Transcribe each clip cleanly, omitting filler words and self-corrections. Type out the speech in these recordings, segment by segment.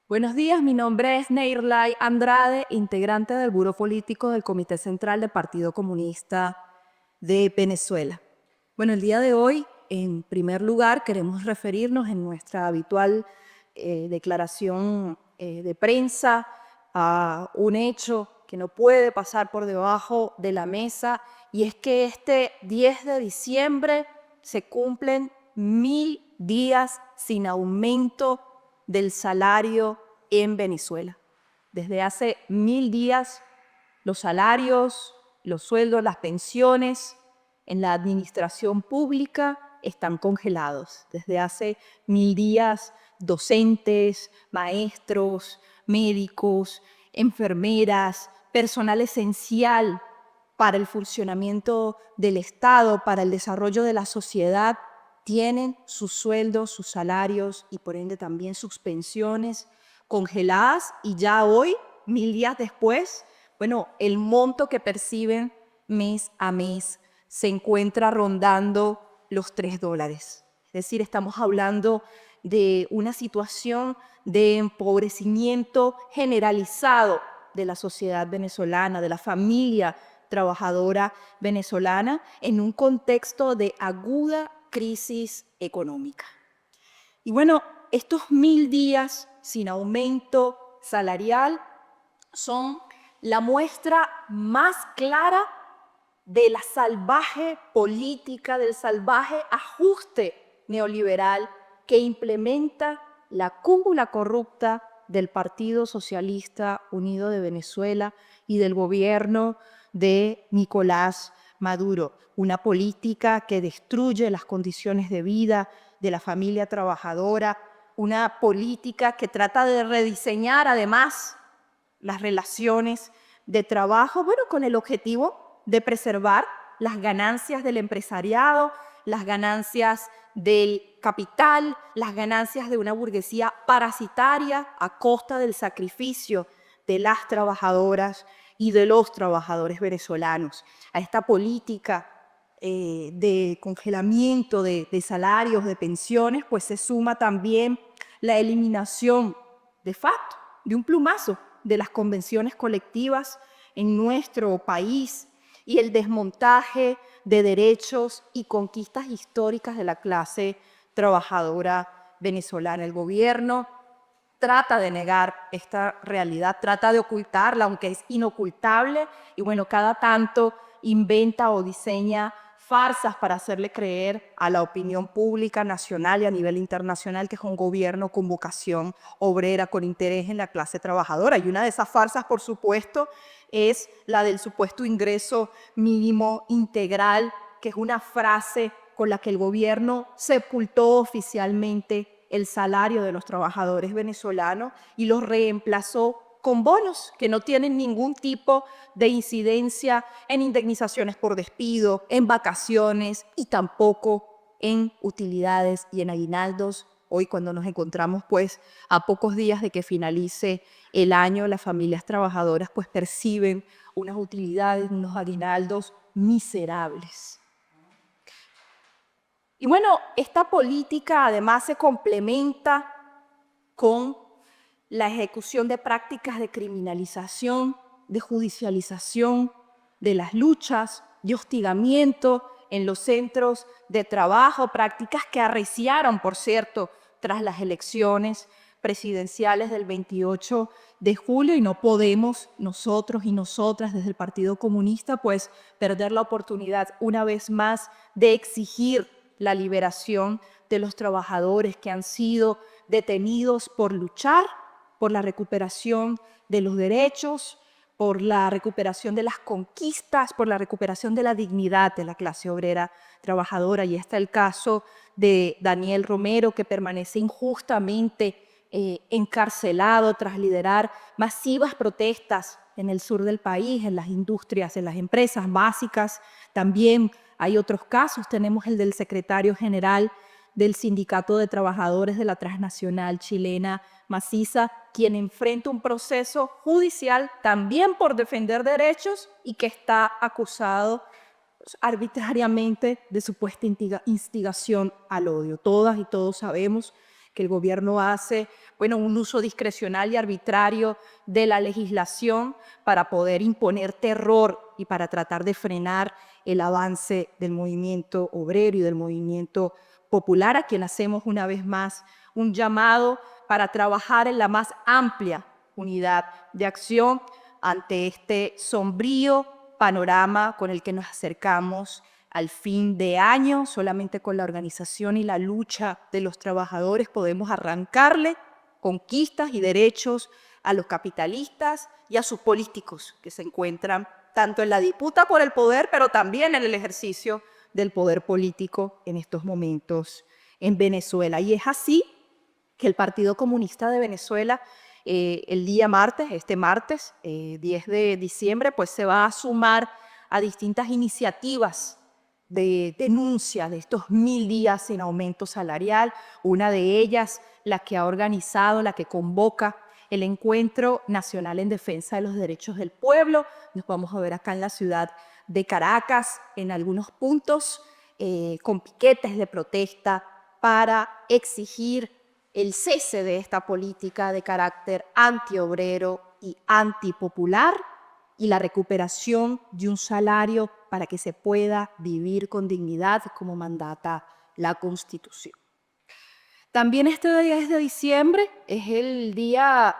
Buenos días, mi nombre es Neirlay Andrade, integrante del Buró Político del Comité Central del Partido Comunista de Venezuela. Bueno, el día de hoy, en primer lugar, queremos referirnos en nuestra habitual declaración de prensa a un hecho que no puede pasar por debajo de la mesa, y es que este 10 de diciembre se cumplen 1000 días sin aumento del salario en Venezuela. Desde hace 1000 días, los salarios, los sueldos, las pensiones en la administración pública están congelados. Desde hace 1000 días, docentes, maestros, médicos, enfermeras, personal esencial para el funcionamiento del Estado, para el desarrollo de la sociedad, tienen sus sueldos, sus salarios y por ende también sus pensiones congeladas, y ya hoy, 1000 días después, bueno, el monto que perciben mes a mes se encuentra rondando los $3. Es decir, estamos hablando de una situación de empobrecimiento generalizado de la sociedad venezolana, de la familia trabajadora venezolana, en un contexto de aguda crisis económica. Y bueno, estos 1000 días sin aumento salarial son la muestra más clara de la salvaje política, del salvaje ajuste neoliberal que implementa la cúpula corrupta del Partido Socialista Unido de Venezuela y del gobierno de Nicolás Maduro. Una política que destruye las condiciones de vida de la familia trabajadora, una política que trata de rediseñar además las relaciones de trabajo, bueno, con el objetivo de preservar las ganancias del empresariado, las ganancias del capital, las ganancias de una burguesía parasitaria a costa del sacrificio de las trabajadoras y de los trabajadores venezolanos. A esta política de congelamiento de salarios, de pensiones, pues se suma también la eliminación de facto, de un plumazo, de las convenciones colectivas en nuestro país y el desmontaje de derechos y conquistas históricas de la clase trabajadora venezolana. El gobierno trata de negar esta realidad, trata de ocultarla, aunque es inocultable, y bueno, cada tanto inventa o diseña farsas para hacerle creer a la opinión pública nacional y a nivel internacional que es un gobierno con vocación obrera, con interés en la clase trabajadora. Y una de esas farsas, por supuesto, es la del supuesto ingreso mínimo integral, que es una frase con la que el gobierno sepultó oficialmente el salario de los trabajadores venezolanos y los reemplazó con bonos que no tienen ningún tipo de incidencia en indemnizaciones por despido, en vacaciones y tampoco en utilidades y en aguinaldos. Hoy, cuando nos encontramos pues a pocos días de que finalice el año, las familias trabajadoras pues perciben unas utilidades, unos aguinaldos miserables. Y bueno, esta política además se complementa con la ejecución de prácticas de criminalización, de judicialización de las luchas, de hostigamiento en los centros de trabajo, prácticas que arreciaron, por cierto, tras las elecciones presidenciales del 28 de julio, y no podemos nosotros y nosotras desde el Partido Comunista pues perder la oportunidad una vez más de exigir la liberación de los trabajadores que han sido detenidos por luchar por la recuperación de los derechos, por la recuperación de las conquistas, por la recuperación de la dignidad de la clase obrera trabajadora. Y está el caso de Daniel Romero, que permanece injustamente encarcelado tras liderar masivas protestas en el sur del país, en las industrias, en las empresas básicas. También hay otros casos, tenemos el del secretario general del Sindicato de Trabajadores de la Transnacional Chilena Maciza, quien enfrenta un proceso judicial también por defender derechos y que está acusado arbitrariamente de supuesta instigación al odio. Todas y todos sabemos que el gobierno hace, un uso discrecional y arbitrario de la legislación para poder imponer terror y para tratar de frenar el avance del movimiento obrero y del movimiento popular, a quien hacemos una vez más un llamado para trabajar en la más amplia unidad de acción ante este sombrío panorama con el que nos acercamos al fin de año. Solamente con la organización y la lucha de los trabajadores podemos arrancarle conquistas y derechos a los capitalistas y a sus políticos que se encuentran tanto en la disputa por el poder, pero también en el ejercicio del poder político en estos momentos en Venezuela. Y es así que el Partido Comunista de Venezuela, el día martes, este martes, 10 de diciembre, pues se va a sumar a distintas iniciativas de denuncia de estos 1000 días sin aumento salarial. Una de ellas, la que ha organizado, la que convoca el Encuentro Nacional en Defensa de los Derechos del Pueblo. Nos vamos a ver acá en la ciudad de Caracas, en algunos puntos, con piquetes de protesta para exigir el cese de esta política de carácter antiobrero y antipopular y la recuperación de un salario para que se pueda vivir con dignidad como mandata la Constitución. También este 10 de diciembre es el Día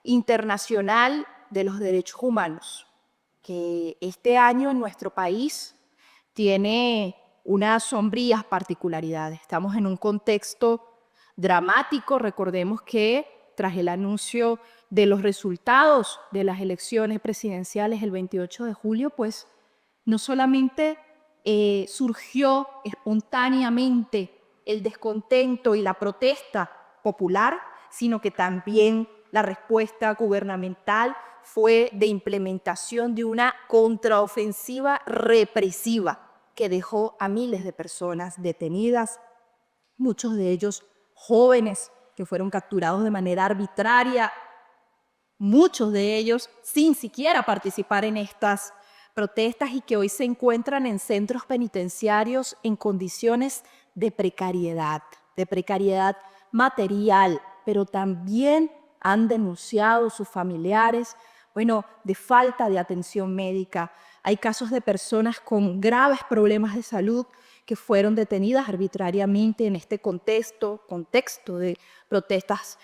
Internacional de los Derechos Humanos, que este año en nuestro país tiene unas sombrías particularidades. Estamos en un contexto dramático. Recordemos que tras el anuncio de los resultados de las elecciones presidenciales el 28 de julio, pues no solamente surgió espontáneamente el descontento y la protesta popular, sino que también la respuesta gubernamental fue de implementación de una contraofensiva represiva que dejó a miles de personas detenidas, muchos de ellos jóvenes que fueron capturados de manera arbitraria, muchos de ellos sin siquiera participar en estas protestas y que hoy se encuentran en centros penitenciarios en condiciones de precariedad material, pero también han denunciado sus familiares, de falta de atención médica. Hay casos de personas con graves problemas de salud que fueron detenidas arbitrariamente en este contexto de protestas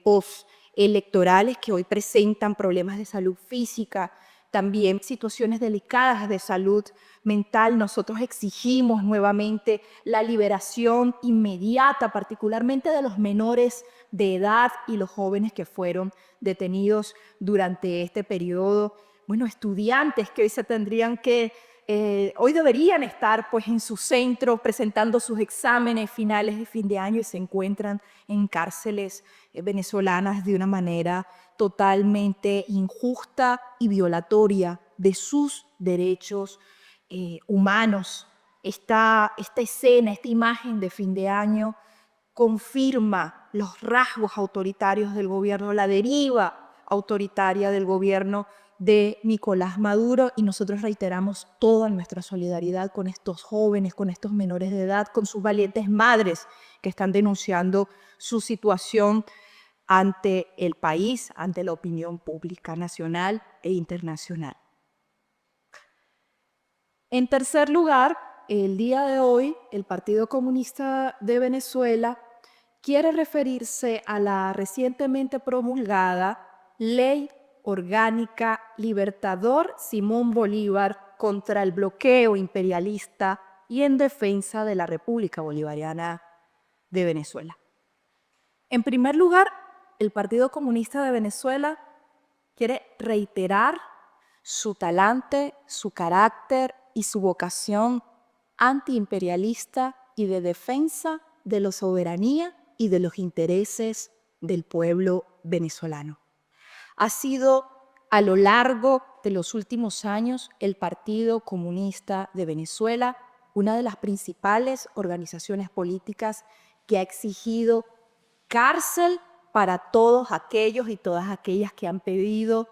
postelectorales que hoy presentan problemas de salud física, también situaciones delicadas de salud mental. Nosotros exigimos nuevamente la liberación inmediata, particularmente de los menores de edad y los jóvenes que fueron detenidos durante este periodo. Estudiantes que hoy se tendrían que hoy deberían estar pues en su centro presentando sus exámenes finales de fin de año y se encuentran en cárceles venezolanas de una manera totalmente injusta y violatoria de sus derechos humanos. Esta escena, esta imagen de fin de año confirma los rasgos autoritarios del gobierno, la deriva autoritaria del gobierno de Nicolás Maduro, y nosotros reiteramos toda nuestra solidaridad con estos jóvenes, con estos menores de edad, con sus valientes madres que están denunciando su situación ante el país, ante la opinión pública nacional e internacional. En tercer lugar, el día de hoy, el Partido Comunista de Venezuela quiere referirse a la recientemente promulgada Ley Orgánica Libertador Simón Bolívar contra el bloqueo imperialista y en defensa de la República Bolivariana de Venezuela. En primer lugar, el Partido Comunista de Venezuela quiere reiterar su talante, su carácter y su vocación antiimperialista y de defensa de la soberanía y de los intereses del pueblo venezolano. Ha sido a lo largo de los últimos años el Partido Comunista de Venezuela una de las principales organizaciones políticas que ha exigido cárcel para todos aquellos y todas aquellas que han pedido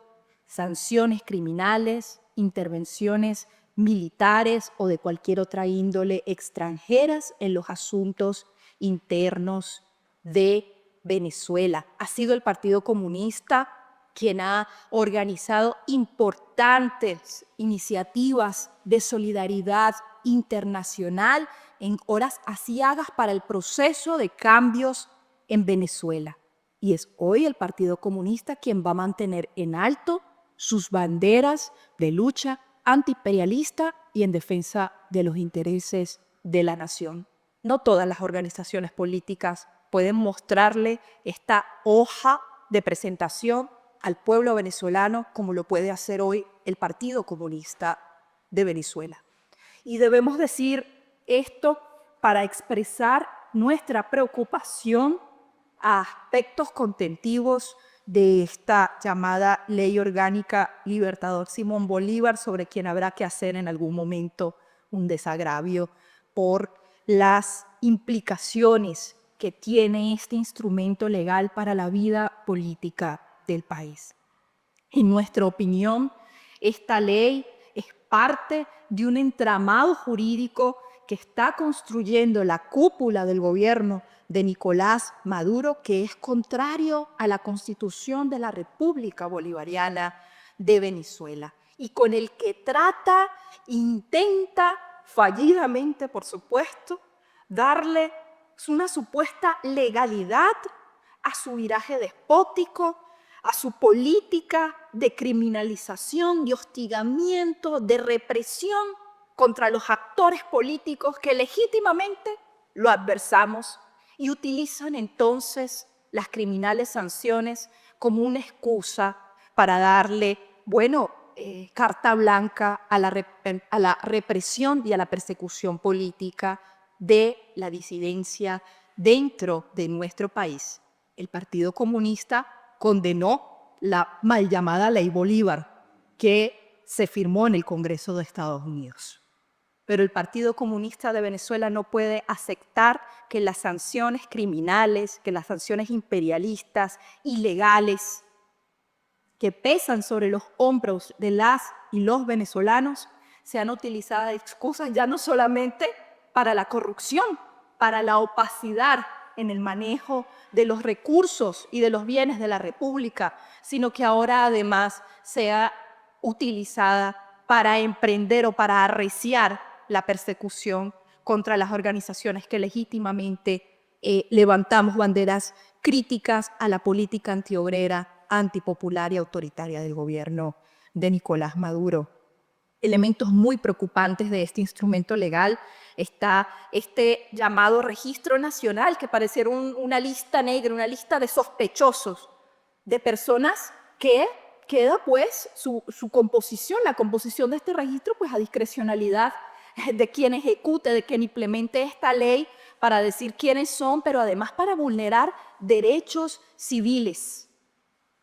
sanciones criminales, intervenciones militares o de cualquier otra índole extranjeras en los asuntos internos de Venezuela. Ha sido el Partido Comunista quien ha organizado importantes iniciativas de solidaridad internacional en horas aciagas para el proceso de cambios en Venezuela. Y es hoy el Partido Comunista quien va a mantener en alto sus banderas de lucha antiimperialista y en defensa de los intereses de la nación. No todas las organizaciones políticas pueden mostrarle esta hoja de presentación al pueblo venezolano como lo puede hacer hoy el Partido Comunista de Venezuela. Y debemos decir esto para expresar nuestra preocupación a aspectos contentivos de esta llamada Ley Orgánica Libertador Simón Bolívar, sobre quien habrá que hacer en algún momento un desagravio por las implicaciones que tiene este instrumento legal para la vida política del país. En nuestra opinión, esta ley es parte de un entramado jurídico que está construyendo la cúpula del gobierno de Nicolás Maduro, que es contrario a la Constitución de la República Bolivariana de Venezuela y con el que intenta fallidamente, por supuesto, darle una supuesta legalidad a su viraje despótico, a su política de criminalización, de hostigamiento, de represión contra los actores políticos que legítimamente lo adversamos y utilizan entonces las criminales sanciones como una excusa para darle, carta blanca a la represión y a la persecución política de la disidencia dentro de nuestro país. El Partido Comunista condenó la mal llamada Ley Bolívar, que se firmó en el Congreso de Estados Unidos. Pero el Partido Comunista de Venezuela no puede aceptar que las sanciones criminales, que las sanciones imperialistas, ilegales, que pesan sobre los hombros de las y los venezolanos, sean utilizadas de excusas ya no solamente para la corrupción, para la opacidad en el manejo de los recursos y de los bienes de la República, sino que ahora además sea utilizada para emprender o para arreciar la persecución contra las organizaciones que legítimamente levantamos banderas críticas a la política antiobrera, antipopular y autoritaria del gobierno de Nicolás Maduro. Elementos muy preocupantes de este instrumento legal está este llamado registro nacional, que pareciera una lista negra, una lista de sospechosos, de personas que queda pues su composición, la composición de este registro pues a discrecionalidad de quien ejecute, de quien implemente esta ley para decir quiénes son, pero además para vulnerar derechos civiles,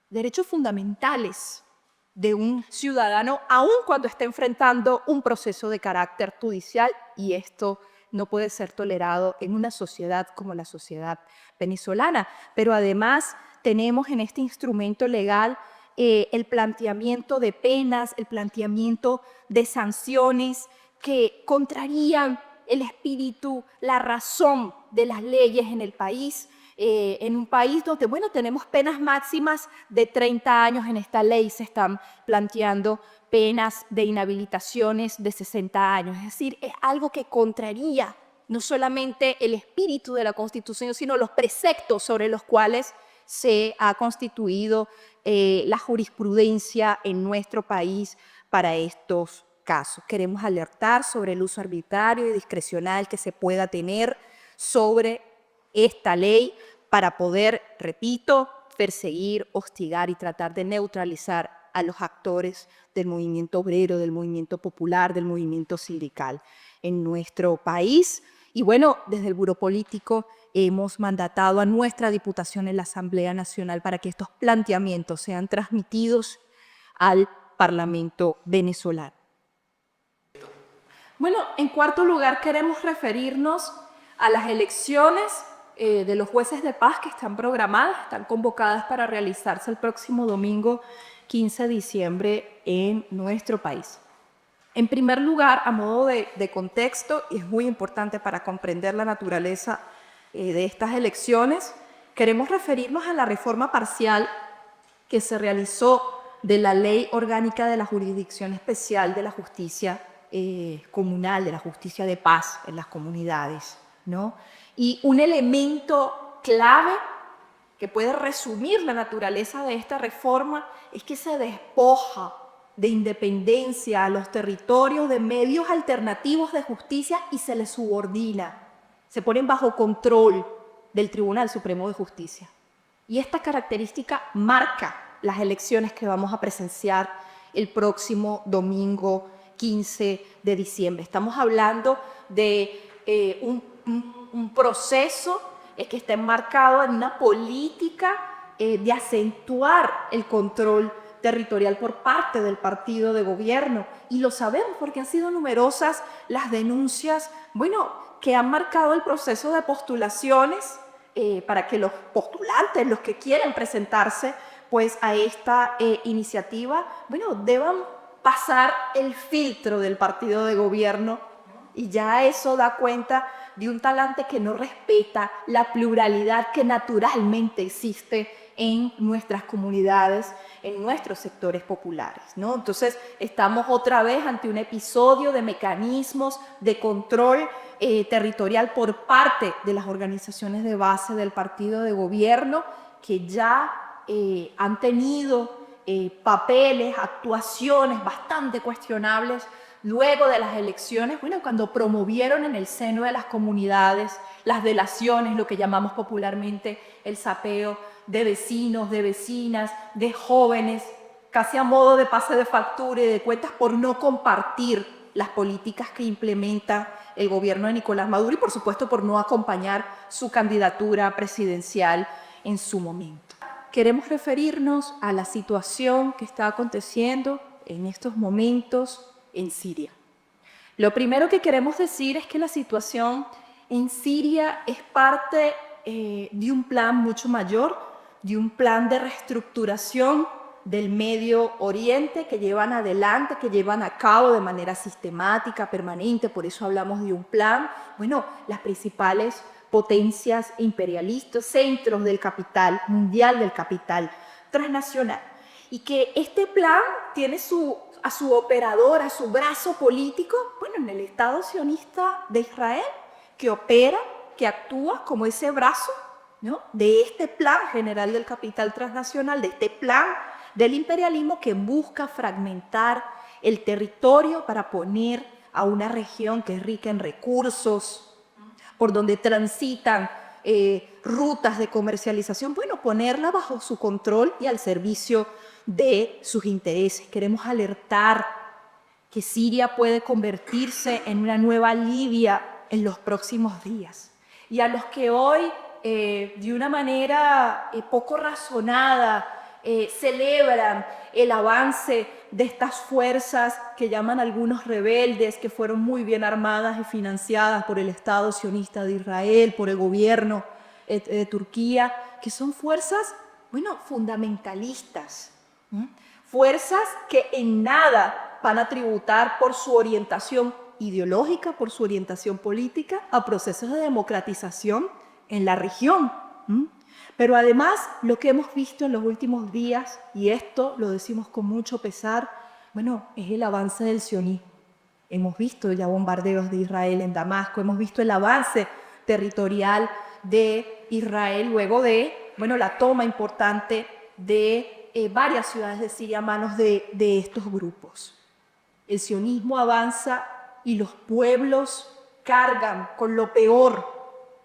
derechos fundamentales de un ciudadano, aun cuando esté enfrentando un proceso de carácter judicial, y esto no puede ser tolerado en una sociedad como la sociedad venezolana. Pero además tenemos en este instrumento legal el planteamiento de penas, el planteamiento de sanciones que contrarían el espíritu, la razón de las leyes en el país, en un país donde, tenemos penas máximas de 30 años. En esta ley se están planteando penas de inhabilitaciones de 60 años. Es decir, es algo que contraría no solamente el espíritu de la Constitución, sino los preceptos sobre los cuales se ha constituido la jurisprudencia en nuestro país para estos casos. Queremos alertar sobre el uso arbitrario y discrecional que se pueda tener sobre esta ley para poder, repito, perseguir, hostigar y tratar de neutralizar a los actores del movimiento obrero, del movimiento popular, del movimiento sindical en nuestro país. Y desde el Buró Político hemos mandatado a nuestra Diputación en la Asamblea Nacional para que estos planteamientos sean transmitidos al Parlamento venezolano. En cuarto lugar, queremos referirnos a las elecciones de los jueces de paz que están programadas, están convocadas para realizarse el próximo domingo 15 de diciembre en nuestro país. En primer lugar, a modo de contexto, y es muy importante para comprender la naturaleza de estas elecciones, queremos referirnos a la reforma parcial que se realizó de la Ley Orgánica de la Jurisdicción Especial de la Justicia Comunal, de la Justicia de Paz en las comunidades, ¿no? Y un elemento clave que puede resumir la naturaleza de esta reforma es que se despoja de independencia a los territorios de medios alternativos de justicia y se les subordina, se ponen bajo control del Tribunal Supremo de Justicia. Y esta característica marca las elecciones que vamos a presenciar el próximo domingo 15 de diciembre. Estamos hablando de un proceso que está enmarcado en una política de acentuar el control territorial por parte del partido de gobierno. Y lo sabemos porque han sido numerosas las denuncias, que han marcado el proceso de postulaciones para que los postulantes, los que quieren presentarse pues, a esta iniciativa, deban pasar el filtro del partido de gobierno, y ya eso da cuenta de un talante que no respeta la pluralidad que naturalmente existe en nuestras comunidades, en nuestros sectores populares, ¿no? Entonces, estamos otra vez ante un episodio de mecanismos de control territorial por parte de las organizaciones de base del partido de gobierno que ya han tenido papeles, actuaciones bastante cuestionables luego de las elecciones, cuando promovieron en el seno de las comunidades las delaciones, lo que llamamos popularmente el sapeo de vecinos, de vecinas, de jóvenes, casi a modo de pase de factura y de cuentas por no compartir las políticas que implementa el gobierno de Nicolás Maduro y, por supuesto, por no acompañar su candidatura presidencial en su momento. Queremos referirnos a la situación que está aconteciendo en estos momentos en Siria. Lo primero que queremos decir es que la situación en Siria es parte de un plan mucho mayor, de un plan de reestructuración del Medio Oriente que llevan adelante, que llevan a cabo de manera sistemática, permanente, por eso hablamos de un plan. Las principales potencias imperialistas, centros del capital mundial, del capital transnacional. Y que este plan tiene a su operador, a su brazo político, en el Estado sionista de Israel, que opera, que actúa como ese brazo, ¿no?, de este plan general del capital transnacional, de este plan del imperialismo que busca fragmentar el territorio para poner a una región que es rica en recursos, por donde transitan rutas de comercialización, ponerla bajo su control y al servicio de sus intereses. Queremos alertar que Siria puede convertirse en una nueva Libia en los próximos días. Y a los que hoy, de una manera poco razonada, celebran el avance de estas fuerzas que llaman algunos rebeldes, que fueron muy bien armadas y financiadas por el Estado sionista de Israel, por el gobierno de Turquía, que son fuerzas, fundamentalistas, fuerzas que en nada van a tributar por su orientación ideológica, por su orientación política, a procesos de democratización en la región. Pero además, lo que hemos visto en los últimos días, y esto lo decimos con mucho pesar, es el avance del sionismo. Hemos visto ya bombardeos de Israel en Damasco, hemos visto el avance territorial de Israel luego de, la toma importante de varias ciudades de Siria a manos de estos grupos. El sionismo avanza y los pueblos cargan con lo peor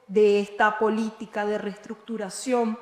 de esta política de reestructuración,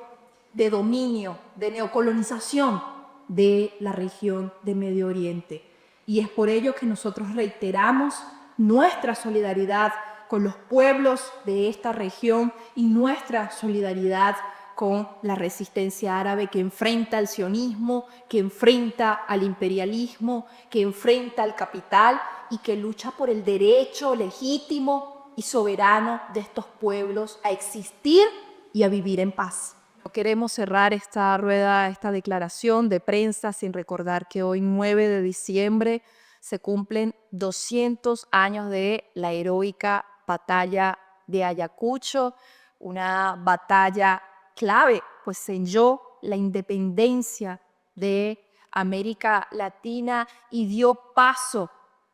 de dominio, de neocolonización de la región de Medio Oriente. Y es por ello que nosotros reiteramos nuestra solidaridad con los pueblos de esta región y nuestra solidaridad con la resistencia árabe que enfrenta al sionismo, que enfrenta al imperialismo, que enfrenta al capital y que lucha por el derecho legítimo y soberano de estos pueblos a existir y a vivir en paz. No queremos cerrar esta rueda, esta declaración de prensa sin recordar que hoy, 9 de diciembre, se cumplen 200 años de la heroica batalla de Ayacucho, una batalla clave, pues selló la independencia de América Latina y dio paso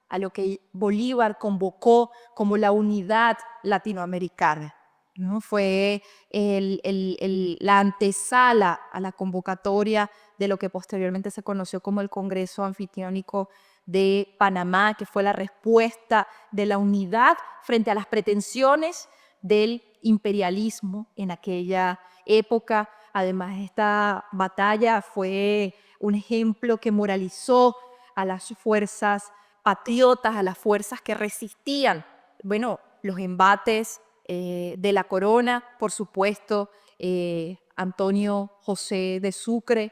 a lo que Bolívar convocó como la unidad latinoamericana, ¿no? Fue la antesala a la convocatoria de lo que posteriormente se conoció como el Congreso Anfitriónico de Panamá, que fue la respuesta de la unidad frente a las pretensiones del imperialismo en aquella época. Además, esta batalla fue un ejemplo que moralizó a las fuerzas patriotas, a las fuerzas que resistían, bueno, los embates de la corona, por supuesto. Antonio José de Sucre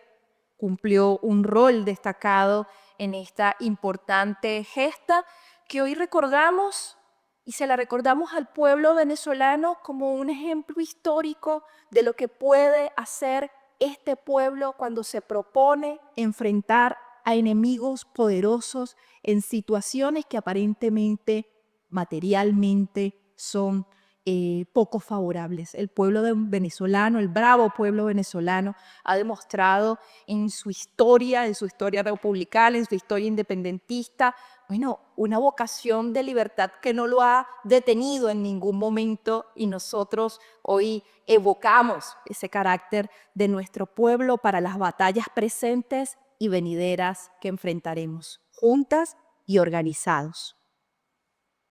cumplió un rol destacado en esta importante gesta que hoy recordamos y se la recordamos al pueblo venezolano como un ejemplo histórico de lo que puede hacer este pueblo cuando se propone enfrentar a enemigos poderosos en situaciones que aparentemente, materialmente, son poco favorables. El pueblo venezolano, el bravo pueblo venezolano, ha demostrado en su historia republicana, en su historia independentista, bueno, una vocación de libertad que no lo ha detenido en ningún momento, y nosotros hoy evocamos ese carácter de nuestro pueblo para las batallas presentes y venideras que enfrentaremos juntas y organizados.